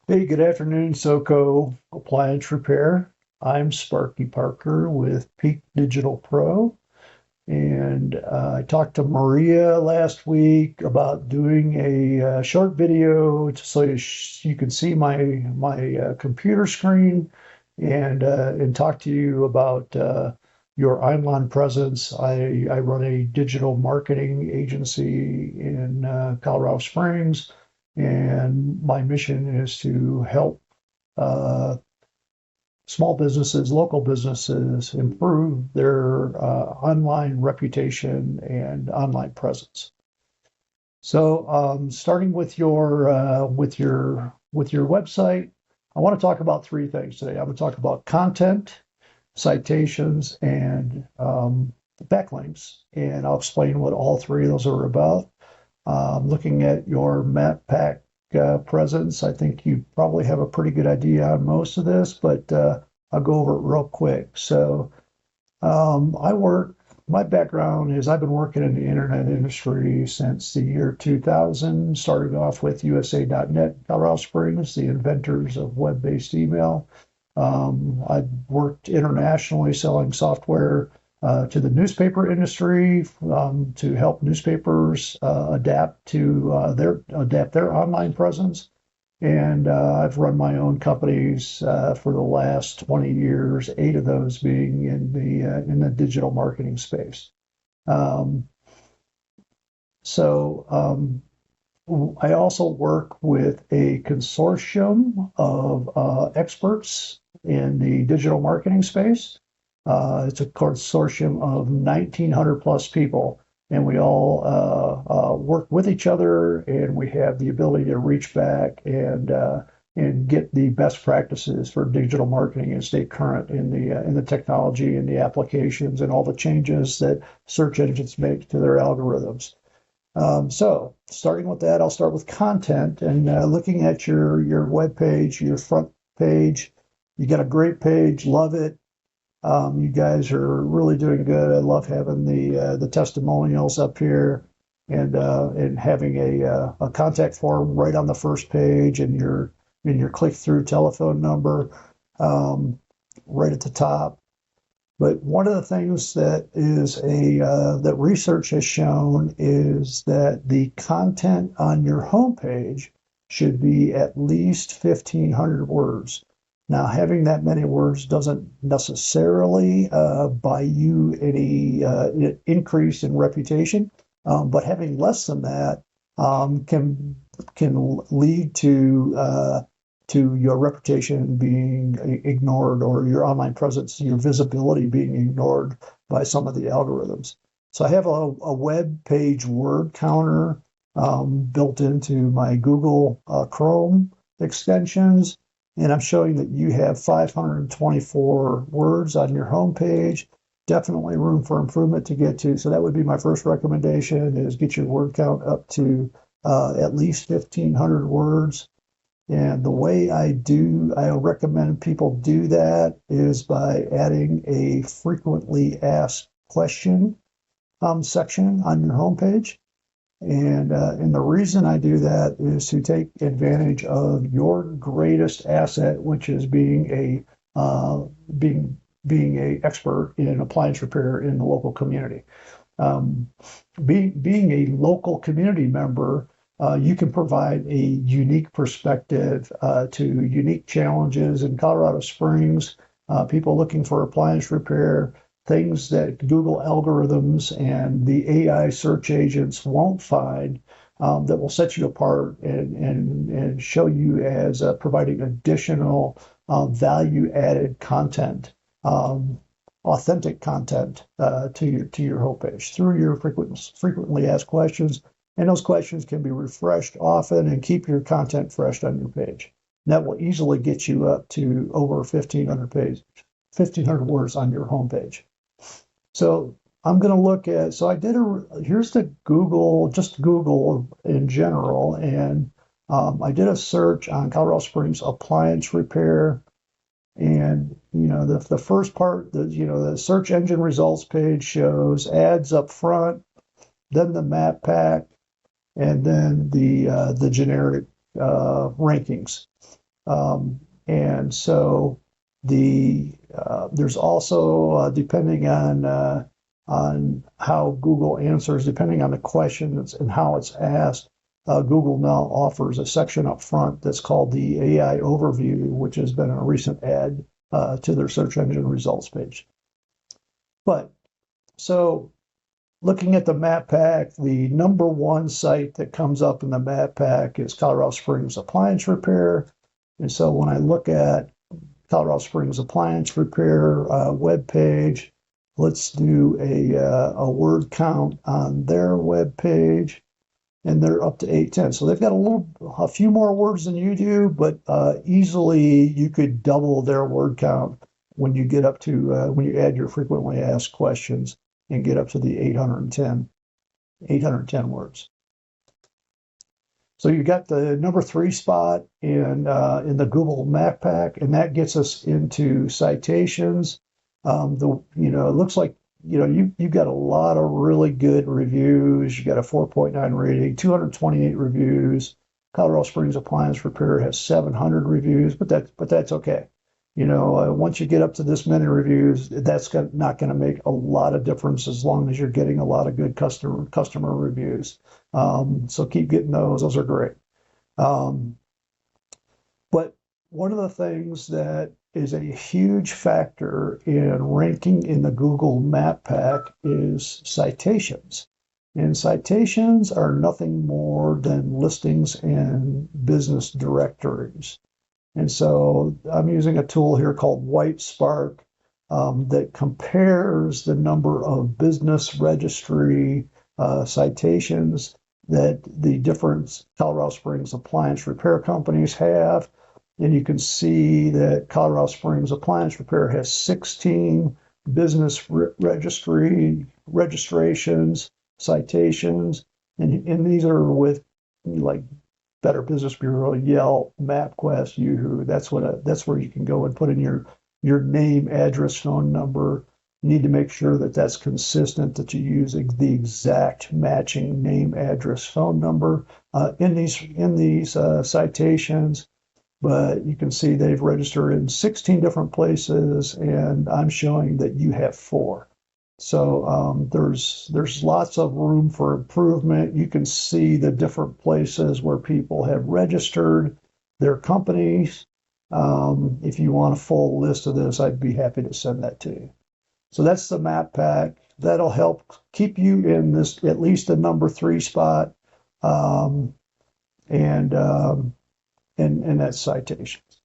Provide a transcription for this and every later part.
Hey, good afternoon, SOCO Appliance Repair. I'm Sparky Parker with Peak Digital Pro, and I talked to Maria last week about doing a short video so you can see my computer screen and talk to you about your online presence. I run a digital marketing agency in Colorado Springs, and my mission is to help uh, small businesses, local businesses improve their online reputation and online presence. So, starting with your website, I want to talk about three things today. I'm going to talk about content, citations, and backlinks, and I'll explain what all three of those are about. Looking at your map pack presence, I think you probably have a pretty good idea on most of this, but I'll go over it real quick. So, my background is I've been working in the internet industry since the year 2000, starting off with USA.net, Colorado Springs, the inventors of web-based email. I've worked internationally selling software to the newspaper industry to help newspapers adapt their online presence. And I've run my own companies for the last 20 years, eight of those being in the digital marketing space. Um, so I also work with a consortium of experts in the digital marketing space. It's a consortium of 1,900 plus people, and we all work with each other, and we have the ability to reach back and get the best practices for digital marketing and stay current in the technology and the applications and all the changes that search engines make to their algorithms. So starting with that, I'll start with content and looking at your web page, your front page. You got a great page, love it. You guys are really doing good. I love having the testimonials up here and having a contact form right on the first page and your click through telephone number right at the top. But one of the things that research has shown is that the content on your homepage should be at least 1,500 words. Now, having that many words doesn't necessarily buy you any increase in reputation, but having less than that can lead to your reputation being ignored or your online presence, your visibility being ignored by some of the algorithms. So I have a web page word counter built into my Google Chrome extensions, and I'm showing that you have 524 words on your home page. Definitely room for improvement to get to. So that would be my first recommendation: is get your word count up to at least 1,500 words. And the way I recommend people do that is by adding a frequently asked question section on your homepage. And the reason I do that is to take advantage of your greatest asset, which is being a expert in appliance repair in the local community. Um, being a local community member, you can provide a unique perspective to unique challenges in Colorado Springs, people looking for appliance repair, things that Google algorithms and the AI search agents won't find that will set you apart and show you as providing additional value added content. Authentic content to your homepage through your frequently asked questions, and those questions can be refreshed often and keep your content fresh on your page. And that will easily get you up to over 1,500 words on your homepage. So I'm going to look at. So here's the Google, just Google in general, and I did a search on Colorado Springs appliance repair. And the first part, the search engine results page shows ads up front, then the map pack, and then the generic rankings. And so there's also depending on how Google answers, depending on the questions and how it's asked. Google now offers a section up front that's called the AI Overview, which has been a recent add to their search engine results page. But so looking at the map pack, the number one site that comes up in the map pack is Colorado Springs Appliance Repair. And so when I look at Colorado Springs Appliance Repair web page, let's do a word count on their web page, and they're up to 810. So they've got a few more words than you do, but easily you could double their word count when you get up to when you add your frequently asked questions and get up to the 810 words. So you got the number 3 spot in the Google Map Pack, and that gets us into citations. It looks like you've got a lot of really good reviews. You got a 4.9 rating, 228 reviews. Colorado Springs Appliance Repair has 700 reviews, but that's okay. Once you get up to this many reviews, that's not going to make a lot of difference as long as you're getting a lot of good customer reviews. So keep getting those; those are great. But one of the things that is a huge factor in ranking in the Google Map Pack is citations. And citations are nothing more than listings and business directories. And so I'm using a tool here called White Spark that compares the number of business registry citations that the different Colorado Springs appliance repair companies have. And you can see that Colorado Springs Appliance Repair has 16 business registrations, citations, and these are with like Better Business Bureau, Yelp, MapQuest, Yahoo. That's where you can go and put in your name, address, phone number. You need to make sure that that's consistent, that you use the exact matching name, address, phone number in these citations. But you can see they've registered in 16 different places, and I'm showing that you have 4. So there's lots of room for improvement. You can see the different places where people have registered their companies. If you want a full list of this, I'd be happy to send that to you. So that's the map pack. That'll help keep you in this at least the number 3 spot, and that's citations.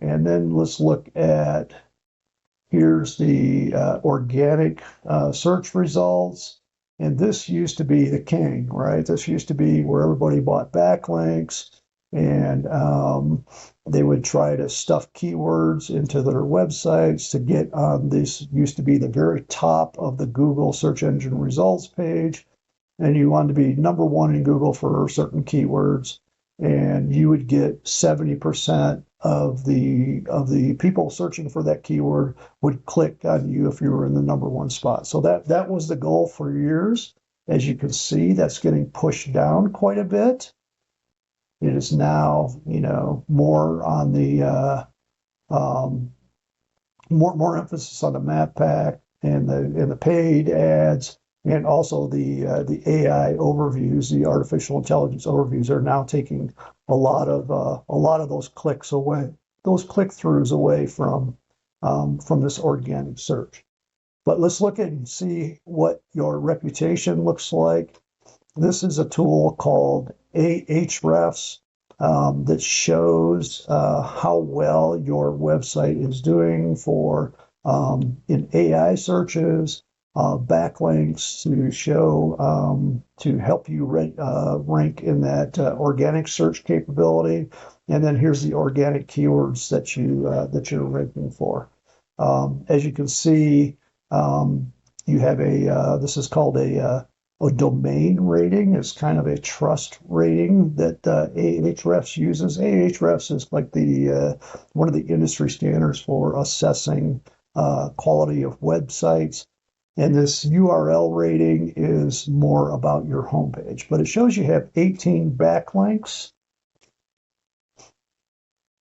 And then let's look at, here's the organic search results. And this used to be the king, right? This used to be where everybody bought backlinks, and they would try to stuff keywords into their websites to get on this, used to be the very top of the Google search engine results page. And you wanted to be number 1 in Google for certain keywords, and you would get 70% of the people searching for that keyword would click on you if you were in the number 1 spot. So that was the goal for years. As you can see, that's getting pushed down quite a bit. It is now, more on the more emphasis on the map pack and the paid ads, and also the AI overviews, the artificial intelligence overviews are now taking a lot of those clicks away, those click-throughs away from this organic search. But let's look at and see what your reputation looks like. This is a tool called Ahrefs that shows how well your website is doing for in AI searches, backlinks to show to help you rank in that organic search capability, and then here's the organic keywords that you're ranking for. As you can see, you have this is called a domain rating. It's kind of a trust rating that Ahrefs uses. Ahrefs is like the one of the industry standards for assessing quality of websites. And this URL rating is more about your homepage, but it shows you have 18 backlinks.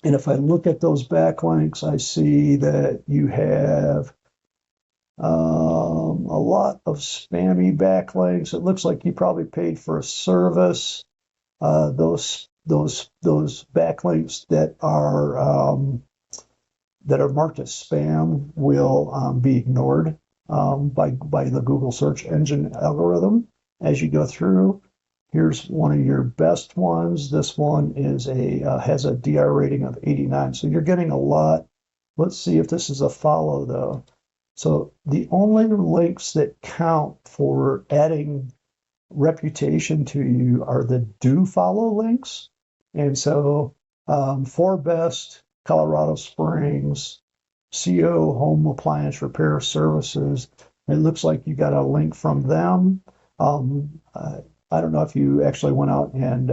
And if I look at those backlinks, I see that you have a lot of spammy backlinks. It looks like you probably paid for a service. Those backlinks that are marked as spam will be ignored by the Google search engine algorithm as you go through. Here's one of your best ones. This one is has a DR rating of 89. So you're getting a lot. Let's see if this is a follow though. So the only links that count for adding reputation to you are the do follow links. And so for best, Colorado Springs, CO Home Appliance Repair Services, it looks like you got a link from them. I don't know if you actually went out and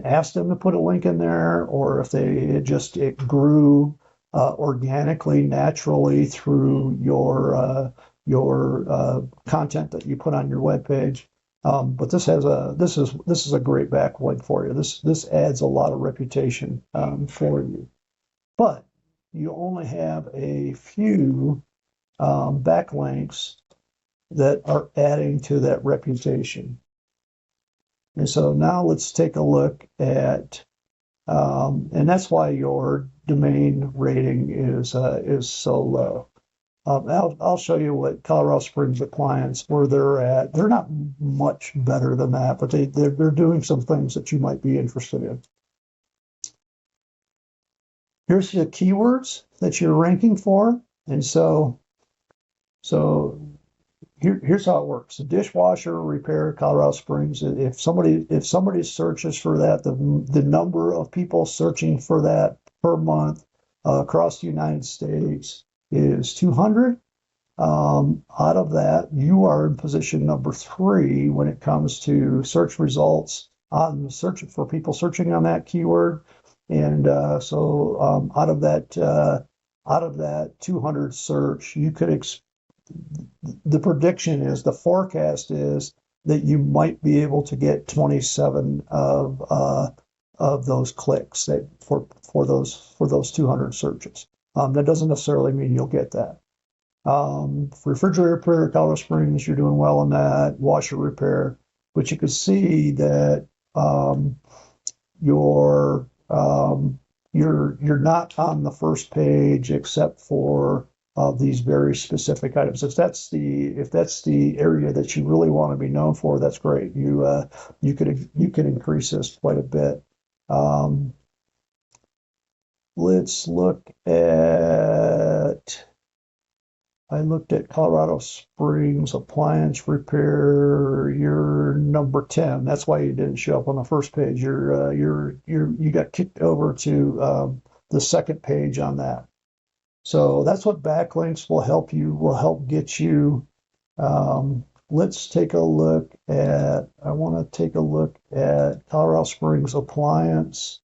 asked them to put a link in there, or if it grew organically, naturally through your content that you put on your webpage. But this is a great backlink for you. This adds a lot of reputation for you. But you only have a few backlinks that are adding to that reputation. And so now let's take a look at, and that's why your domain rating is so low. I'll show you what Colorado Springs Appliance, where they're at. They're not much better than that, but they're doing some things that you might be interested in. Here's the keywords that you're ranking for, and so here's how it works. The dishwasher repair, Colorado Springs. If somebody searches for that, the number of people searching for that per month across the United States is 200. Out of that, you are in position number 3 when it comes to search results on search for people searching on that keyword. And so out of that 200 search, the prediction is, the forecast is that you might be able to get 27 of those clicks for those 200 searches. That doesn't necessarily mean you'll get that. Refrigerator repair, Colorado Springs, you're doing well on that. Washer repair, but you can see that you're not on the first page except for these very specific items. If that's the area that you really want to be known for, that's great. You can increase this quite a bit. Let's look at. I looked at Colorado Springs Appliance Repair. You're number 10. That's why you didn't show up on the first page. You got kicked over to the second page on that. So that's what backlinks will help get you. Let's take a look at. I want to take a look at Colorado Springs Appliance.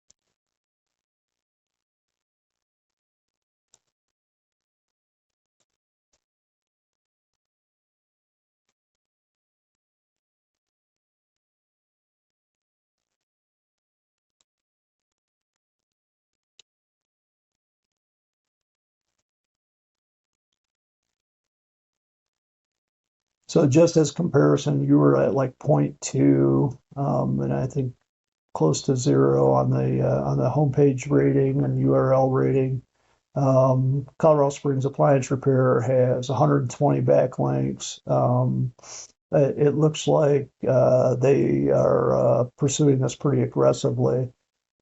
So just as comparison, you were at like 0.2, and I think close to 0 on the homepage rating and URL rating. Colorado Springs Appliance Repair has 120 backlinks. It looks like they are pursuing this pretty aggressively.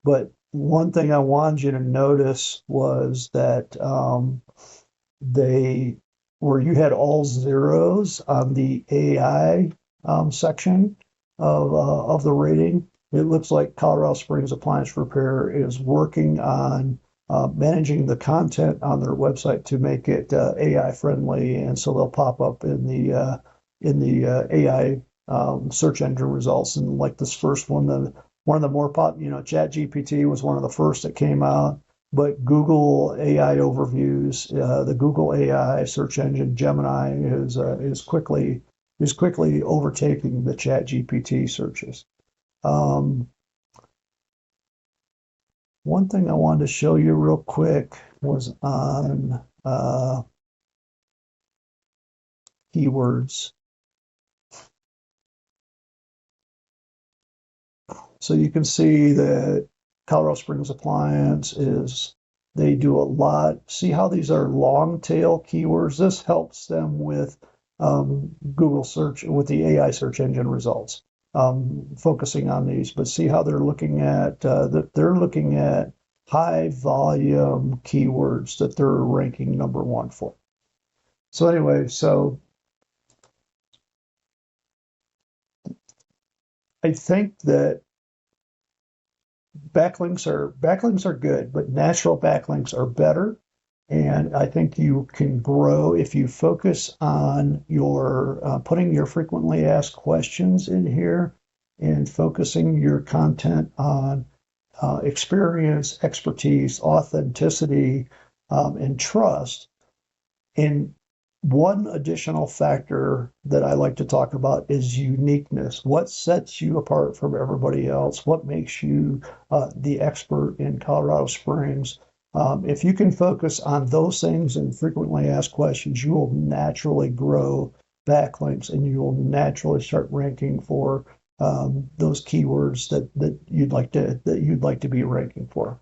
But one thing I wanted you to notice was that where you had all zeros on the AI section of the rating, it looks like Colorado Springs Appliance Repair is working on managing the content on their website to make it AI friendly, and so they'll pop up in the AI search engine results. And like this first one, one of the more ChatGPT was one of the first that came out. But Google AI overviews, the Google AI search engine Gemini is quickly overtaking the ChatGPT searches. One thing I wanted to show you real quick was on keywords. So you can see that Colorado Springs Appliance they do a lot. See how these are long tail keywords? This helps them with Google search, with the AI search engine results, focusing on these. But see how they're looking at high volume keywords that they're ranking number one for. So anyway, I think that backlinks are good, but natural backlinks are better. And I think you can grow if you focus on your putting your frequently asked questions in here and focusing your content on experience, expertise, authenticity, and trust. And one additional factor that I like to talk about is uniqueness. What sets you apart from everybody else? What makes you the expert in Colorado Springs? If you can focus on those things and frequently asked questions, you will naturally grow backlinks and you will naturally start ranking for those keywords that you'd like to be ranking for.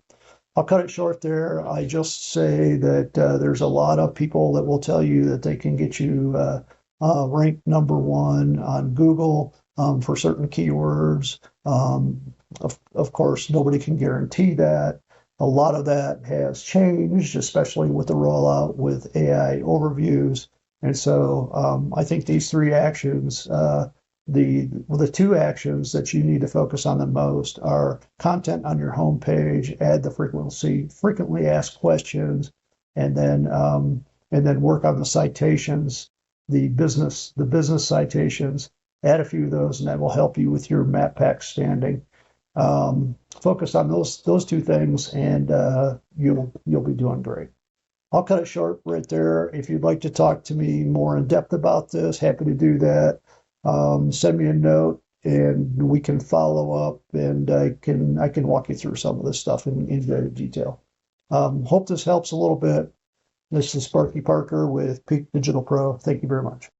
I'll cut it short there. I just say that there's a lot of people that will tell you that they can get you ranked number one on Google for certain keywords. Of course, nobody can guarantee that. A lot of that has changed, especially with the rollout with AI overviews. And so I think these three actions, the two actions that you need to focus on the most are content on your homepage, add the frequently asked questions, and then work on the citations, the business citations. Add a few of those, and that will help you with your map pack standing. Focus on those two things, and you'll be doing great. I'll cut it short right there. If you'd like to talk to me more in depth about this, happy to do that. Send me a note and we can follow up, and I can walk you through some of this stuff in greater detail. Hope this helps a little bit. This is Sparky Parker with Peak Digital Pro. Thank you very much.